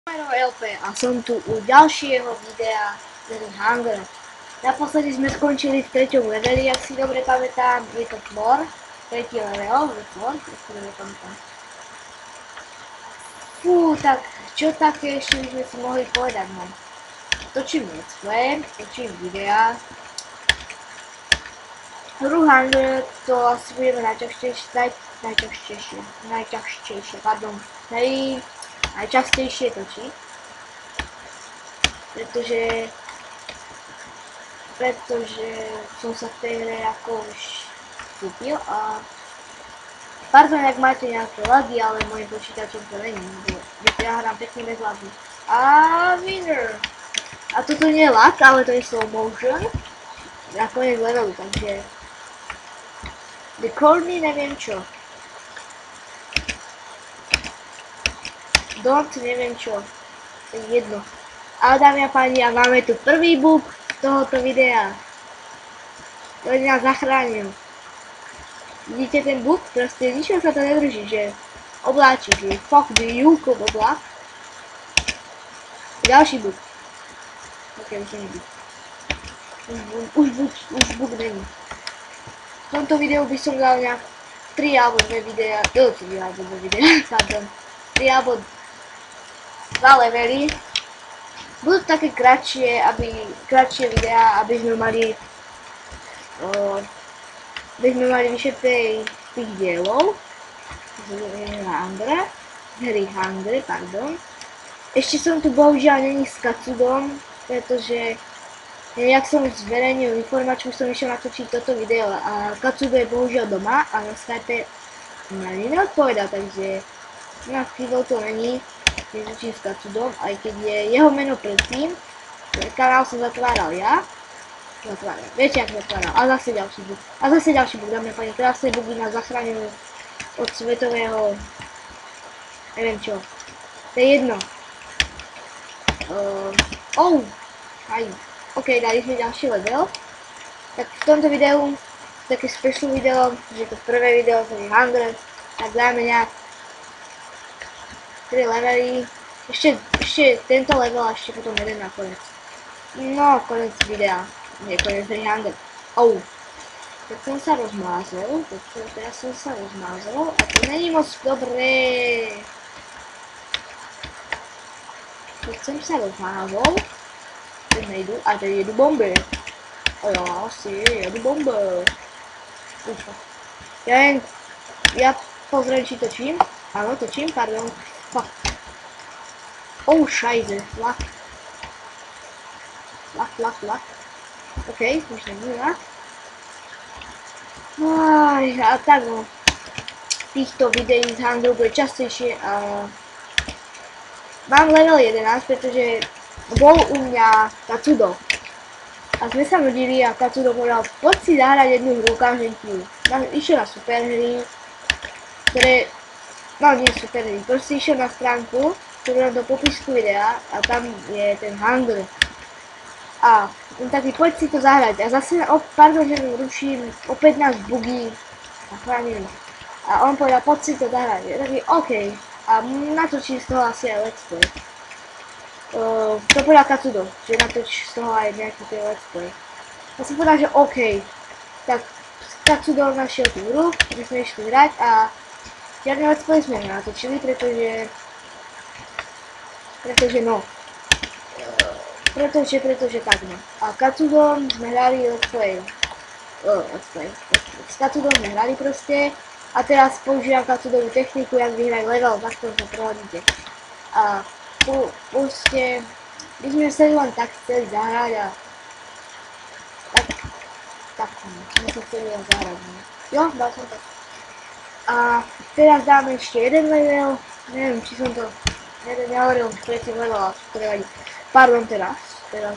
Jméno LP a som tu u ďalšieho videa z Hunger. Naposledy sme skončili v 3. leveli, ak si dobre pamätám, je to Floor, 3. level, je Floor, ak si dobre pamätám. Fú, tak čo také ešte by sme si mohli povedať, no. Točím let's play, točím videa. Hru Hunger to asi budeme najčastejšie točiť, pretože som sa v tej hre ako už kúpil a pardon, ak máte nejaké lagy, ale môjim počítačom to není, lebo ja hrám pekne bez lagy. A winner! A toto nie je lag, ale to je slow motion na koniec levelu, takže recordný neviem čo. Neviem čo, to je jedno. Ale dámy a páni, a máme tu prvý bug tohoto videa, ktorý nás zachránil. Vidíte ten bug? Proste ničo sa to nedrží, že obláčik, že fuck the Júkov oblak. Ďalší bug. Ok, už není bug. Už bug není. V tomto videu by som dal nejak 3 alebo 2 videa, pardon. 3 alebo 2 levely. Budú také kratšie videá, aby sme mali vyše tých dielov z hry Hunger, pardon. Ešte som tu bohužiaľ není s Katsudom, pretože jak som zverejnil informačku, som išiel natočiť toto video a Katsudo je bohužiaľ doma a na Skype ma neodpovedal, takže na chvíľu to není. Nezočím s Katsudom, aj keď je jeho meno predtým. Kanál som zatváral ja. Viete, ak zatváral. A zase ďalší bug. Dáme pani, krásne bugy nás zachránili od svetového... neviem čo. To je jedno. Ok, dali sme ďalší level. Tak v tomto videu, také special video, že to prvé video, to je Hunger, tak dáme nejak 3 levely, ešte tento level a ešte potom jeden nakoniec. No, konec videa, nie konec hry Hunger. Tak som sa rozmázol, teraz som sa rozmázol a to není moc dobré. Keď som sa rozmázol, teď nejdu a teď jedu bomby. A ja asi jedu bomby. Ja pozriem, či točím. Áno, točím, pardon. Fuck. Scheiße. Lak. Ok, už není lak. A tak no. Týchto videí z Hungeru bude častejšie a... Mám level 11, pretože bol u mňa Katsudo. A sme sa nudili a Katsudo povedal, poď si zahrať jednu hru, ukážem ti ju. Išiel na superhry, ktoré... No nie superhry, proste išiel na stránku, ktorú dám do popisku videa a tam je ten Hunger. A on taký, poď si to zahrať. A zase, pardon, že ruším, opäť nás bugy zachránili. A on povedal, poď si to zahrať. Je taký, OK. A natočím z toho asi aj let's play. To povedal Katsudo, že natočí z toho aj nejaký ten let's play. A som povedal, že OK. Tak Katsudo našiel tú hru, kde sme išli hrať a žiadne let's play sme nenatočili, pretože tak no. A Katsudom sme hrali let's play. S Katsudom sme hrali proste a teraz používam Katsudovú techniku, jak vyhrať level, takto sa prehodíte. A proste my sme sa len tak chceli zahrať a tak sme sa chceli len zahrať. Jo, dal som to. A teraz dáme ešte jeden level, neviem, či som to nehovoril už predtým level, ale to nevadí. Pardon, teraz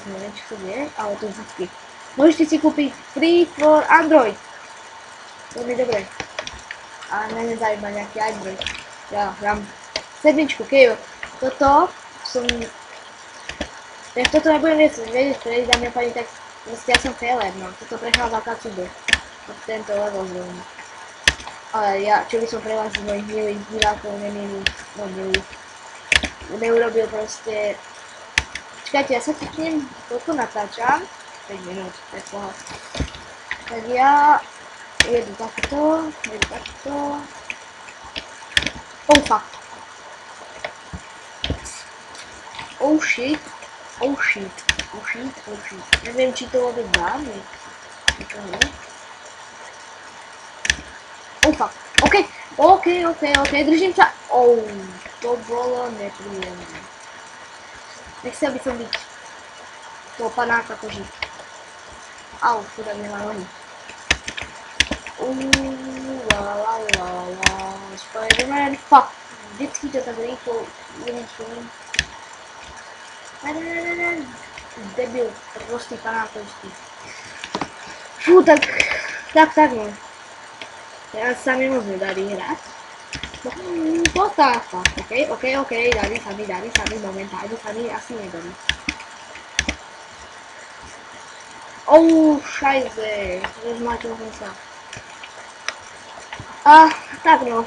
neviem, čo sa deje, ale to vždycky. Môžete si kúpiť Free for Android. Veľmi dobre. A mňa nezaujíma nejaký Android. Ja hrám 7, kejo. Toto som... Tak toto nebudem vedieť prejsť, dámy a páni, tak proste ja som failer, no. Toto prechádzal Katsudo. Tento level zrovna. Ale ja, čo by som pre vás z mojich milých divákov nemilých, no milých. neurobil proste... Čakajte, ja sa tipnem, koľko natáčam. 5 minút, to je pohoda. Tak ja jedu takto. Oh fuck. Oh shit. Neviem, či to vôbec dám. Oh fuck. OK, držím sa. Oh, to bolo nepríjemné. Nechcel by som byť toho panáka koži. Au, chudák nemá nohy. Spider-Man, fuck. Vždycky to tak rýchlo vyrýchlo. Debil, prostý panákovský. Fú, tak no. Teraz sa mi moc nedarí hrať. Postav, OK, darí sa mi, momentálne sa mi asi nedarí. Šajze, rozmáčil som sa. Tak no,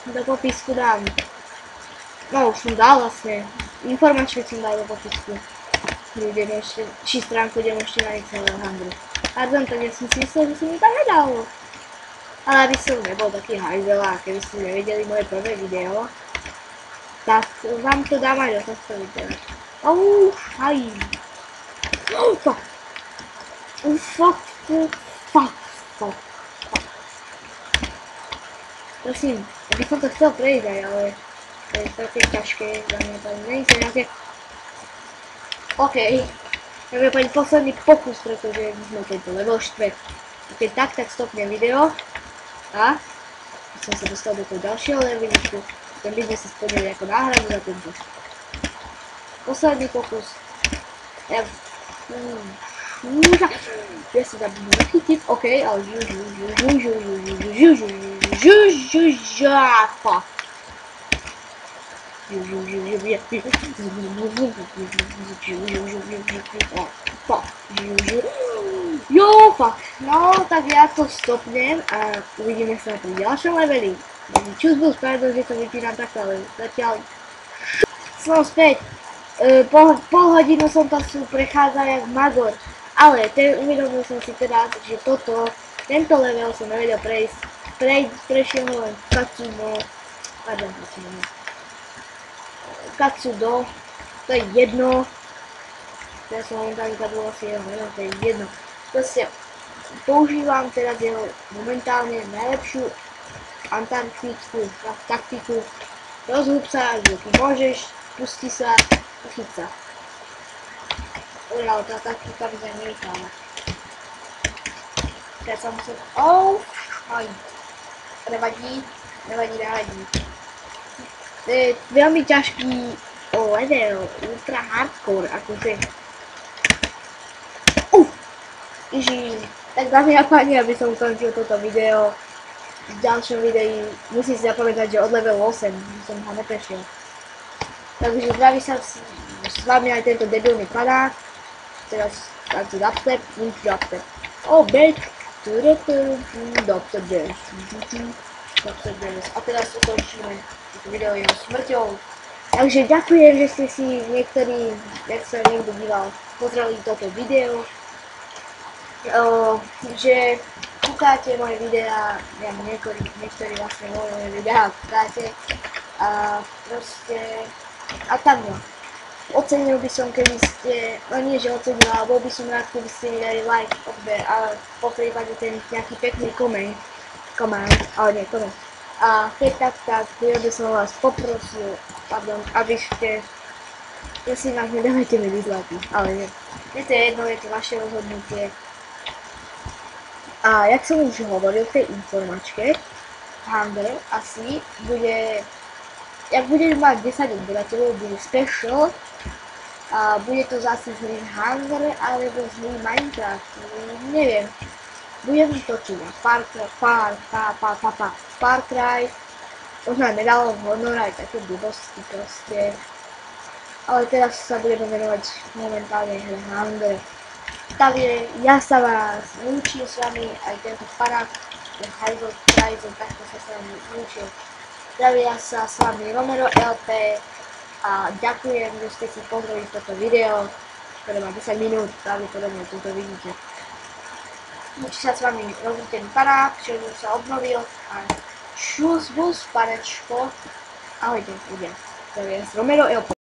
do popisku dám. No, už som dal vlastne. Informačne som dal do popisku. Či stránku, kde môžete nájsť celé hangry. Pardon, tak ja som si myslel, že som mi tam nedal. Ale aby som nebol taký hajzel a keby ste nevideli moje prvé video, tak vám to dám aj do tohto videa. Fuck. Prosím, ja by som to chcel prejsť aj, ale to je také ťažké, za mňa to nie je nejaké... OK, to je pani posledný pokus, pretože sme tento level 4. Keď tak stopnem video a som sa dostal do toho ďalšieho leveličku, ten by sme si spodneli ako náhradu za tento. Posledný pokus. Ja si tam budú zachytiť, OK, ale fuck. Fuck. No, tak ja to stopnem a uvidíme sa pri ďalšom leveli. Čus bol spravedlný, že to vypínam takto, ale zatiaľ... Som späť. Pol hodinu som to prechádzal jak magor, ale uvedomil som si teraz, že tento level som nevedel prejsť. Prešiel ho len Katsudo, to je jedno. Teraz som momentálne zabudol si jeho meno, to je jedno. Proste používam teraz jeho momentálne najlepšiu antarktickú taktiku. Rozhúb sa, že ty môžeš, pusti sa a chyť sa. Ale tá taktika by sa nevykláda. Teraz sa musím... Nevadí. To je veľmi ťažký level, ultra hardcore, akože. Tak dámy a páni, aby som ukončil toto video. V ďalšom videi musím si zapamätať, že od level 8 som ho neprešiel. Takže zdraví sa s vami aj tento debilný panák. Teraz táto dubstep, dubstep. Back to the dubstep. A teraz ukončíme toto video jeho smrťou. Takže ďakujem, že ste si niektorí, jak sa niekto díval, pozreli toto video. Že kúkáte moje videá, ja niektorí vlastne moje videá kúkáte. A proste, a tak no. Ocenil by som, keby ste, no nie že ocenil, ale bol by som rád, keby ste mi dali like, odber, a po prípade ten nejaký pekný koment, a keď tak ja by som vás poprosil, aby ste, prosím vás, nedávajte mi dislajky, ale nie. Je to jedno, je to vaše rozhodnutie. A jak som už hovoril v tej informačke, Hunger asi bude, jak budeš mať 10 odberateľov, bude special. A bude to zase z hry Hunger alebo z hry Minecraft, neviem. Budem točiť na Far Cry, možno aj Medal of Honor, aj také blbosti proste. Ale teraz sa budeme venovať momentálne hre Hunger. Takže ja sa vás učím s vami, aj tento panák, ten Hajzel, takto sa s vami učil. Zdravia sa s vami Romero LP a ďakujem, že ste si pozreli toto video, ktoré má 10 minút, pravdepodobne toto vidíte. Určite sa s vami rozlúčený panák, čo sa obnovil a čus bus panečko. Ahojte ľudia, to je Romero Elpo.